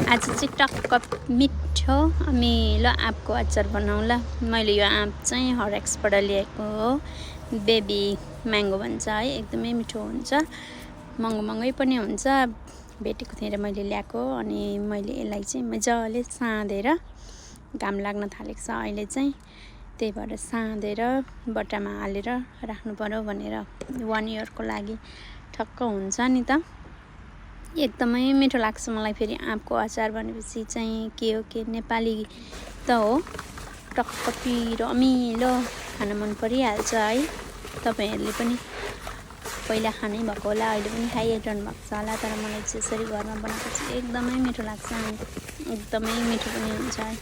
आज चाहिँ टक्क मिठो अमिलो आँपको अचार बनाउँला। मैले यो आँप चाहिँ हरेक्सबाट ल्याएको हो। बेबी म्याङ्गो भन्छ है, एकदमै मिठो हुन्छ, महँगै पनि हुन्छ। भेटेको थिएँ र मैले ल्याएको। अनि मैले यसलाई चाहिँ मजाले साँधेर, घाम लाग्न थालेको छ अहिले चाहिँ, त्यही भएर साँधेर बट्टामा हालेर राख्नु पर्यो भनेर 1 इयरको लागि ठक्क हुन्छ नि त। एकदमै मिठो लाग्छ मलाई। फेरि आँपको अचार भनेपछि चाहिँ के हो, के नेपाली त हो, टक्क पिरो अमिलो खान मन परिहाल्छ है। तपाईँहरूले पनि पहिला खानै भएको होला, अहिले पनि खाइरहनु भएको छ होला, तर मलाई चाहिँ यसरी घरमा बनाएको चाहिँ एकदमै मिठो लाग्छ, एकदमै मिठो पनि हुन्छ है।